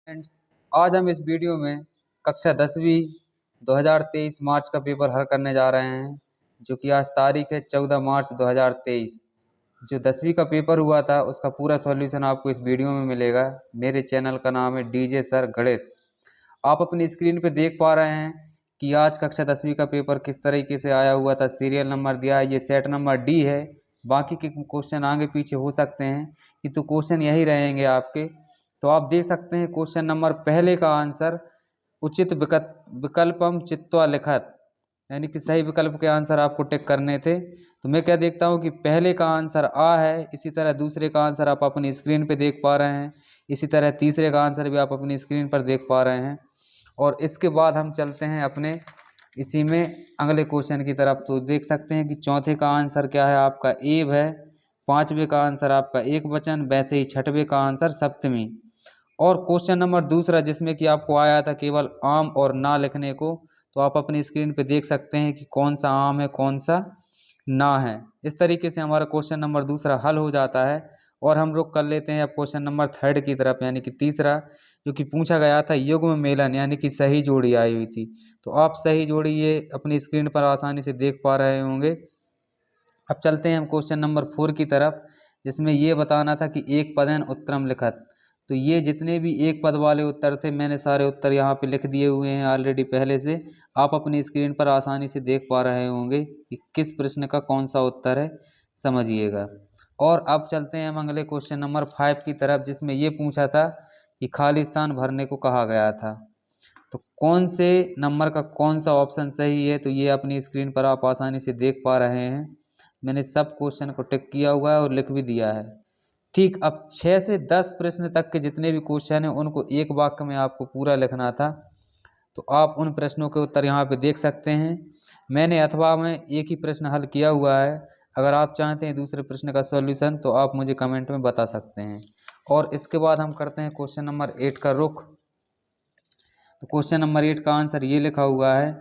Friends, आज हम इस वीडियो में कक्षा 10वीं 2023 मार्च का पेपर हल करने जा रहे हैं, जो कि आज तारीख है 14 मार्च 2023। जो 10वीं का पेपर हुआ था उसका पूरा सॉल्यूशन आपको इस वीडियो में मिलेगा। मेरे चैनल का नाम है डीजे सर गणित। आप अपनी स्क्रीन पे देख पा रहे हैं कि आज कक्षा 10वीं का पेपर किस तरीके से आया हुआ था। सीरियल नंबर दिया है, ये सेट नंबर डी है। बाकी के क्वेश्चन आगे पीछे हो सकते हैं कि तो क्वेश्चन यही रहेंगे आपके। तो आप देख सकते हैं क्वेश्चन नंबर पहले का आंसर उचित विकल्पम चित्वा लिखत, यानी कि सही विकल्प के आंसर आपको टिक करने थे। तो मैं क्या देखता हूँ कि पहले का आंसर आ है, इसी तरह दूसरे का आंसर आप अपनी स्क्रीन पे देख पा रहे हैं, इसी तरह तीसरे का आंसर भी आप अपनी स्क्रीन पर देख पा रहे हैं। और इसके बाद हम चलते हैं अपने इसी में अगले क्वेश्चन की तरफ। तो देख सकते हैं कि चौथे का आंसर क्या है आपका एव है, पांचवे का आंसर आपका एक वचन, वैसे ही छठवें का आंसर सप्तमी। और क्वेश्चन नंबर दूसरा जिसमें कि आपको आया था केवल आम और ना लिखने को, तो आप अपनी स्क्रीन पे देख सकते हैं कि कौन सा आम है कौन सा ना है। इस तरीके से हमारा क्वेश्चन नंबर दूसरा हल हो जाता है। और हम रुक कर लेते हैं अब क्वेश्चन नंबर थर्ड की तरफ, यानी कि तीसरा, जो कि पूछा गया था युग्म मेलन, यानी कि सही जोड़ी आई हुई थी। तो आप सही जोड़ी ये अपनी स्क्रीन पर आसानी से देख पा रहे होंगे। अब चलते हैं हम क्वेश्चन नंबर 4 की तरफ, जिसमें ये बताना था कि एक पदेन उत्तरम लिखत। तो ये जितने भी एक पद वाले उत्तर थे, मैंने सारे उत्तर यहाँ पे लिख दिए हुए हैं ऑलरेडी पहले से। आप अपनी स्क्रीन पर आसानी से देख पा रहे होंगे कि किस प्रश्न का कौन सा उत्तर है, समझिएगा। और अब चलते हैं हम अगले क्वेश्चन नंबर 5 की तरफ, जिसमें ये पूछा था कि खाली स्थान भरने को कहा गया था। तो कौन से नंबर का कौन सा ऑप्शन सही है, तो ये अपनी स्क्रीन पर आप आसानी से देख पा रहे हैं। मैंने सब क्वेश्चन को टिक किया हुआ है और लिख भी दिया है। ठीक, अब 6 से 10 प्रश्न तक के जितने भी क्वेश्चन हैं उनको एक वाक्य में आपको पूरा लिखना था। तो आप उन प्रश्नों के उत्तर यहाँ पे देख सकते हैं। मैंने अथवा में एक ही प्रश्न हल किया हुआ है। अगर आप चाहते हैं दूसरे प्रश्न का सॉल्यूशन तो आप मुझे कमेंट में बता सकते हैं। और इसके बाद हम करते हैं क्वेश्चन नंबर 8 का रुख। तो क्वेश्चन नंबर 8 का आंसर ये लिखा हुआ है।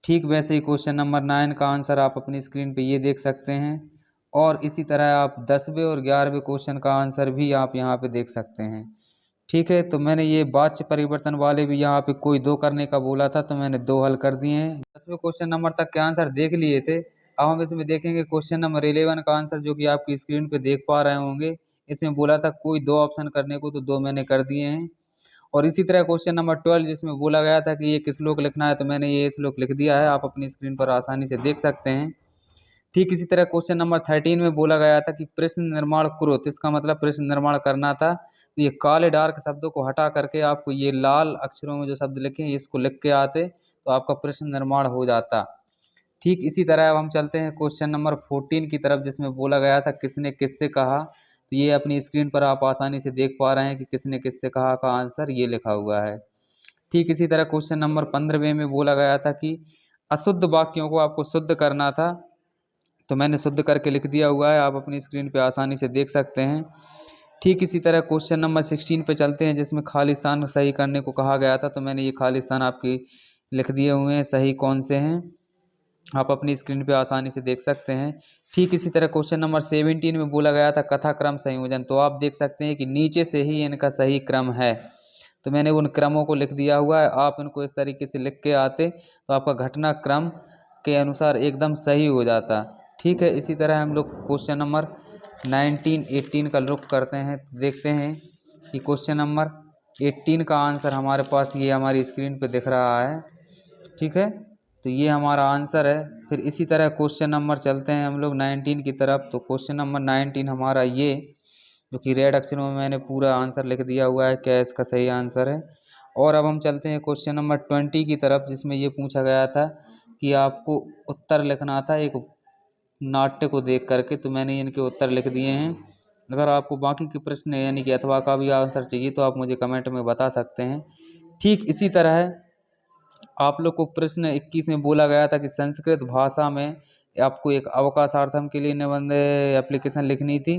ठीक वैसे ही क्वेश्चन नंबर 9 का आंसर आप अपनी स्क्रीन पे ये देख सकते हैं। और इसी तरह आप 10वें और 11वें क्वेश्चन का आंसर भी आप यहाँ पे देख सकते हैं। ठीक है, तो मैंने ये वाच्य परिवर्तन वाले भी यहाँ पे कोई दो करने का बोला था, तो मैंने दो हल कर दिए हैं। 10वें क्वेश्चन नंबर तक के आंसर देख लिए थे। अब हम इसमें देखेंगे क्वेश्चन नंबर 11 का आंसर, जो कि आपकी स्क्रीन पे देख पा रहे होंगे। इसमें बोला था कोई दो ऑप्शन करने को, तो दो मैंने कर दिए हैं। और इसी तरह क्वेश्चन नंबर 12 जिसमें बोला गया था कि ये श्लोक लिखना है, तो मैंने ये श्लोक लिख दिया है, आप अपनी स्क्रीन पर आसानी से देख सकते हैं। ठीक इसी तरह क्वेश्चन नंबर 13 में बोला गया था कि प्रश्न निर्माण करो, तो इसका मतलब प्रश्न निर्माण करना था। तो ये काले डार्क शब्दों को हटा करके आपको ये लाल अक्षरों में जो शब्द लिखे हैं इसको लिख के आते, तो आपका प्रश्न निर्माण हो जाता। ठीक इसी तरह अब हम चलते हैं क्वेश्चन नंबर 14 की तरफ, जिसमें बोला गया था किसने किससे कहा। तो ये अपनी स्क्रीन पर आप आसानी से देख पा रहे हैं कि किसने किससे कहा का आंसर ये लिखा हुआ है। ठीक इसी तरह क्वेश्चन नंबर 15 में बोला गया था कि अशुद्ध वाक्यों को आपको शुद्ध करना था, तो मैंने शुद्ध करके लिख दिया हुआ है, आप अपनी स्क्रीन पे आसानी से देख सकते हैं। ठीक इसी तरह क्वेश्चन नंबर 16 पे चलते हैं, जिसमें खाली स्थान सही करने को कहा गया था, तो मैंने ये खाली स्थान आपकी लिख दिए हुए हैं, सही कौन से हैं आप अपनी स्क्रीन पे आसानी से देख सकते हैं। ठीक इसी तरह क्वेश्चन नंबर 17 में बोला गया था कथा क्रम संयोजन, तो आप देख सकते हैं कि नीचे से ही इनका सही क्रम है, तो मैंने उन क्रमों को लिख दिया हुआ है। आप इनको इस तरीके से लिख के आते तो आपका घटना क्रम के अनुसार एकदम सही हो जाता। ठीक है, इसी तरह हम लोग क्वेश्चन नंबर 19, 18 का रुख करते हैं। तो देखते हैं कि क्वेश्चन नंबर 18 का आंसर हमारे पास ये हमारी स्क्रीन पे दिख रहा है। ठीक है, तो ये हमारा आंसर है। फिर इसी तरह क्वेश्चन नंबर चलते हैं हम लोग 19 की तरफ। तो क्वेश्चन नंबर 19 हमारा ये, जो कि रेड अक्षरों में मैंने पूरा आंसर लिख दिया हुआ है क्या इसका सही आंसर है। और अब हम चलते हैं क्वेश्चन नंबर 20 की तरफ, जिसमें ये पूछा गया था कि आपको उत्तर लिखना था एक नाट्य को देख करके, तो मैंने इनके उत्तर लिख दिए हैं। अगर आपको बाकी के प्रश्न यानी कि अथवा का भी आंसर चाहिए तो आप मुझे कमेंट में बता सकते हैं। ठीक इसी तरह आप लोग को प्रश्न 21 में बोला गया था कि संस्कृत भाषा में आपको एक अवकाशार्थम के लिए निबंध एप्लीकेशन लिखनी थी,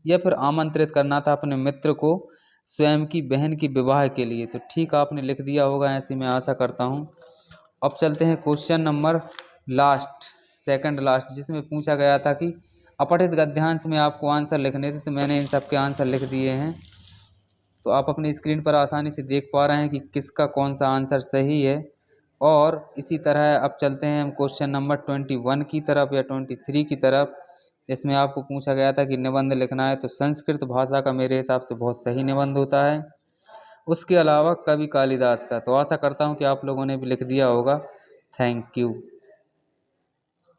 या फिर आमंत्रित करना था अपने मित्र को स्वयं की बहन की विवाह के लिए। तो ठीक आपने लिख दिया होगा, ऐसी मैं आशा करता हूँ। अब चलते हैं question number last, second last, जिसमें पूछा गया था कि अपठित गद्यांश में आपको आंसर लिखने थे, तो मैंने इन सब के आंसर लिख दिए हैं। तो आप अपनी स्क्रीन पर आसानी से देख पा रहे हैं कि किसका कौन सा आंसर सही है। और इसी तरह अब चलते हैं हम क्वेश्चन नंबर 21 की तरफ या 23 की तरफ। इसमें आपको पूछा गया था कि निबंध लिखना है, तो संस्कृत भाषा का मेरे हिसाब से बहुत सही निबंध होता है। उसके अलावा कवि कालिदास का। तो आशा करता हूँ कि आप लोगों ने भी लिख दिया होगा। Thank you.